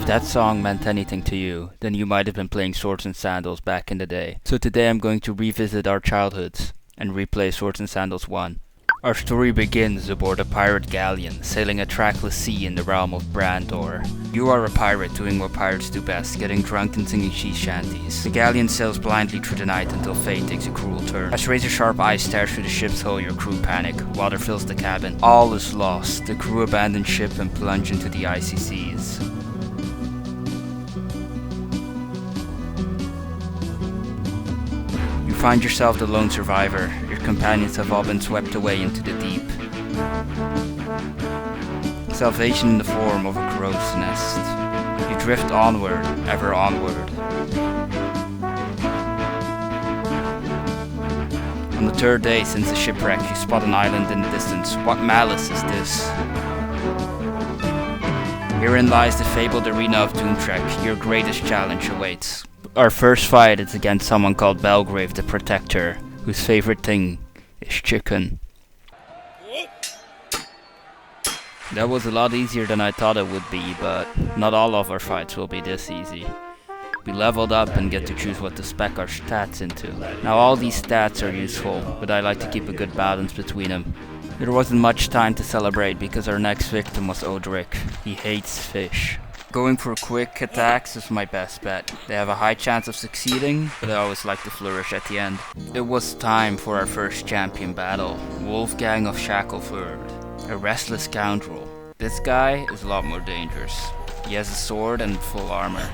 that song meant anything to you, then you might have been playing Swords and Sandals back in the day. So today I'm going to revisit our childhoods and replay Swords and Sandals 1. Our story begins aboard a pirate galleon sailing a trackless sea in the realm of Brandor. You are a pirate doing what pirates do best, getting drunk and singing sea shanties. The galleon sails blindly through the night until fate takes a cruel turn. As razor-sharp eyes stare through the ship's hull, your crew panic. Water fills the cabin. All is lost. The crew abandon ship and plunge into the icy seas. You find yourself the lone survivor. Your companions have all been swept away into the deep. Salvation in the form of a crow's nest. You drift onward, ever onward. On the third day since the shipwreck, you spot an island in the distance. What malice is this? Herein lies the fabled arena of Doomtrek. Your greatest challenge awaits. Our first fight is against someone called Belgrave the Protector, whose favorite thing is chicken. That was a lot easier than I thought it would be, but not all of our fights will be this easy. We leveled up and get to choose what to spec our stats into. Now all these stats are useful, but I like to keep a good balance between them. There wasn't much time to celebrate because our next victim was Odric. He hates fish. Going for quick attacks is my best bet. They have a high chance of succeeding, but I always like to flourish at the end. It was time for our first champion battle. Wolfgang of Shackleford. A restless scoundrel. This guy is a lot more dangerous. He has a sword and full armor.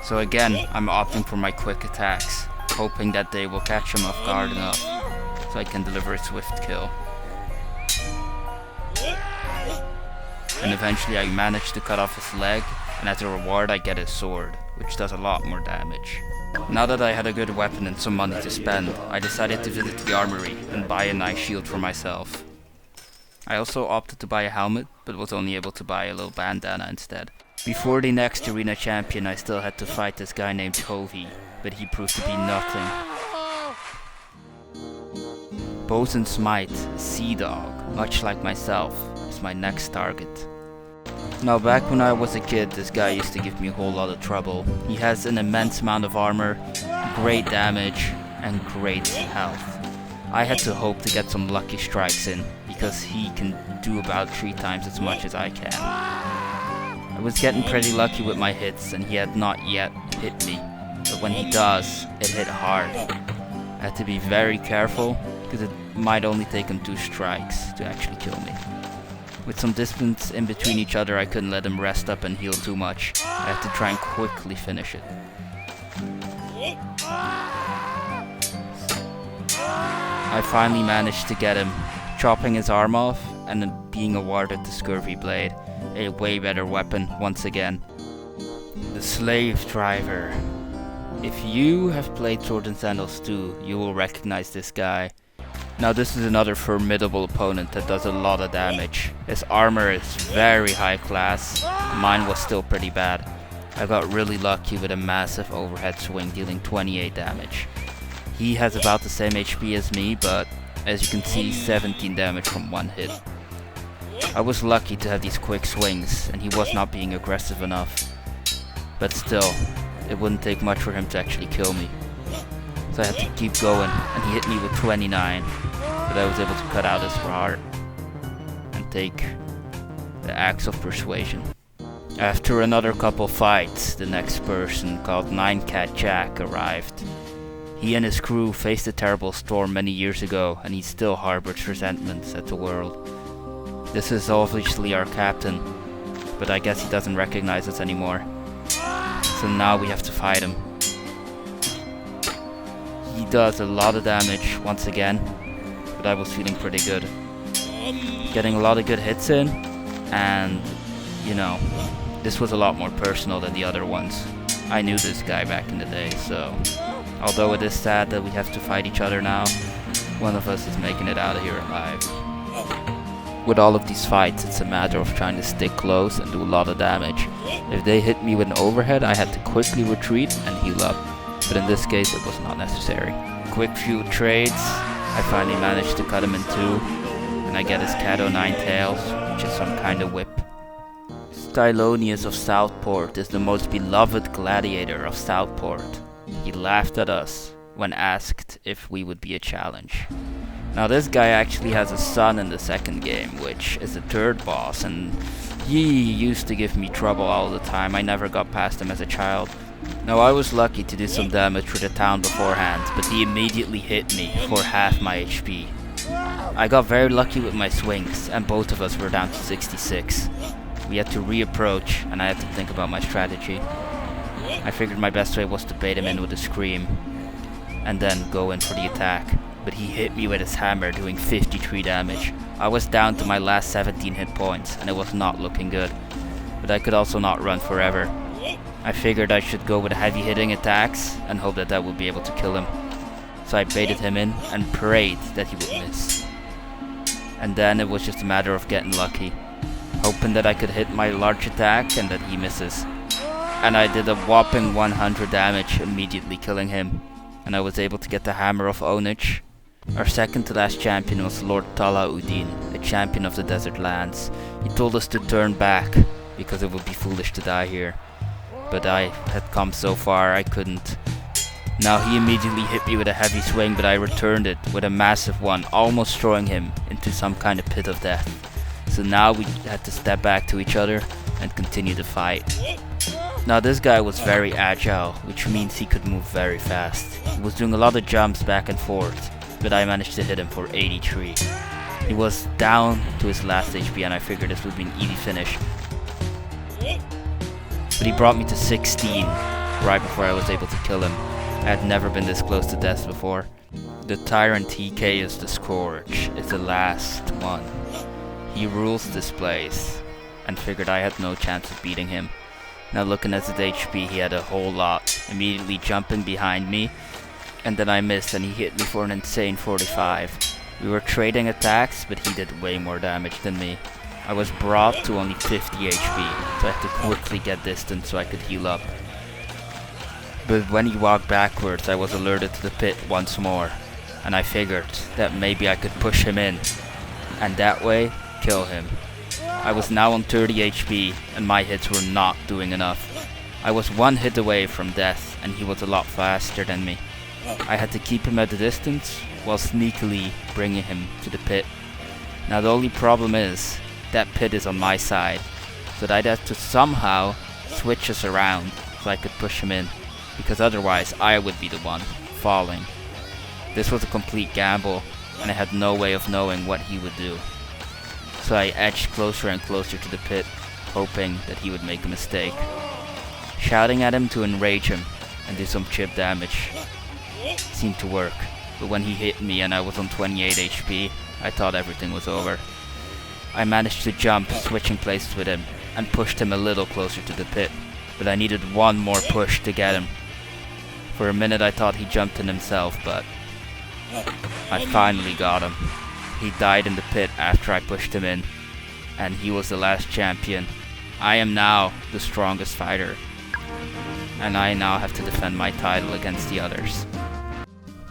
So again, I'm opting for my quick attacks, hoping that they will catch him off guard enough so I can deliver a swift kill. And eventually I manage to cut off his leg, and as a reward I get his sword, which does a lot more damage. Now that I had a good weapon and some money to spend, I decided to visit the armory and buy a nice shield for myself. I also opted to buy a helmet, but was only able to buy a little bandana instead. Before the next arena champion I still had to fight this guy named Chovy, but he proved to be nothing. Bosun Smite, Sea Dog, much like myself, is my next target. Now back when I was a kid, this guy used to give me a whole lot of trouble. He has an immense amount of armor, great damage, and great health. I had to hope to get some lucky strikes in, because he can do about 3 times as much as I can. I was getting pretty lucky with my hits, and he had not yet hit me, but when he does, it hit hard. I had to be very careful, because it might only take him 2 strikes to actually kill me. With some distance in between each other, I couldn't let him rest up and heal too much. I had to try and quickly finish it. I finally managed to get him, chopping his arm off and then being awarded the Scurvy Blade, a way better weapon once again. The Slave Driver. If you have played Swords and Sandals 2, you will recognize this guy. Now this is another formidable opponent that does a lot of damage. His armor is very high class, mine was still pretty bad. I got really lucky with a massive overhead swing dealing 28 damage. He has about the same HP as me, but as you can see, 17 damage from one hit. I was lucky to have these quick swings, and he was not being aggressive enough. But still, it wouldn't take much for him to actually kill me. So I had to keep going, and he hit me with 29, but I was able to cut out his heart and take the Axe of Persuasion. After another couple fights, the next person, called 9-Cat Jack, arrived. He and his crew faced a terrible storm many years ago, and he still harbors resentments at the world. This is obviously our captain, but I guess he doesn't recognize us anymore. So now we have to fight him. He does a lot of damage once again, but I was feeling pretty good. Getting a lot of good hits in, and you know, this was a lot more personal than the other ones. I knew this guy back in the day, so although it is sad that we have to fight each other now, one of us is making it out of here alive. With all of these fights, it's a matter of trying to stick close and do a lot of damage. If they hit me with an overhead, I had to quickly retreat and heal up. But in this case it was not necessary. Quick few trades, I finally managed to cut him in 2, and I get his Cat O' Nine Tails, which is some kind of whip. Tylonius of Southport is the most beloved gladiator of Southport. He laughed at us when asked if we would be a challenge. Now this guy actually has a son in the second game, which is the third boss, and he used to give me trouble all the time. I never got past him as a child. Now I was lucky to do some damage through the town beforehand, but he immediately hit me for half my HP. I got very lucky with my swings, and both of us were down to 66. We had to reapproach, and I had to think about my strategy. I figured my best way was to bait him in with a scream, and then go in for the attack. But he hit me with his hammer, doing 53 damage. I was down to my last 17 hit points, and it was not looking good. But I could also not run forever. I figured I should go with heavy hitting attacks, and hope that that would be able to kill him. So I baited him in, and prayed that he would miss. And then it was just a matter of getting lucky, hoping that I could hit my large attack, and that he misses. And I did a whopping 100 damage, immediately killing him. And I was able to get the Hammer of Onage. Our second to last champion was Lord Talauddin, a champion of the desert lands. He told us to turn back, because it would be foolish to die here. But I had come so far, I couldn't. Now he immediately hit me with a heavy swing, but I returned it with a massive one, almost throwing him into some kind of pit of death. So now we had to step back to each other and continue the fight. Now this guy was very agile, which means he could move very fast. He was doing a lot of jumps back and forth, but I managed to hit him for 83. He was down to his last HP, and I figured this would be an easy finish. But he brought me to 16 right before I was able to kill him. I had never been this close to death before. The tyrant TK is the Scourge, is the last one. He rules this place, and figured I had no chance of beating him. Now looking at his HP, he had a whole lot, immediately jumping behind me, and then I missed and he hit me for an insane 45. We were trading attacks, but he did way more damage than me. I was brought to only 50 HP, so I had to quickly get distance so I could heal up. But when he walked backwards, I was alerted to the pit once more, and I figured that maybe I could push him in, and that way, kill him. I was now on 30 HP, and my hits were not doing enough. I was one hit away from death, and he was a lot faster than me. I had to keep him at a distance, while sneakily bringing him to the pit. Now the only problem is, that pit is on my side, so I'd have to somehow switch us around so I could push him in, because otherwise I would be the one falling. This was a complete gamble, and I had no way of knowing what he would do. So I edged closer and closer to the pit, hoping that he would make a mistake. Shouting at him to enrage him and do some chip damage seemed to work, but when he hit me and I was on 28 HP, I thought everything was over. I managed to jump, switching places with him, and pushed him a little closer to the pit, but I needed one more push to get him. For a minute I thought he jumped in himself, but I finally got him. He died in the pit after I pushed him in, and he was the last champion. I am now the strongest fighter, and I now have to defend my title against the others.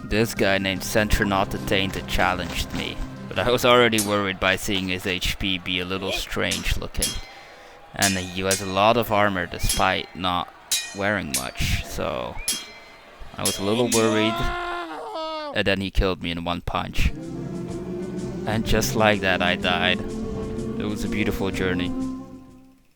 This guy named Centronaut the Tainted challenged me, but I was already worried by seeing his HP be a little strange looking. And he has a lot of armor despite not wearing much, so I was a little worried, and then he killed me in one punch. And just like that I died. It was a beautiful journey.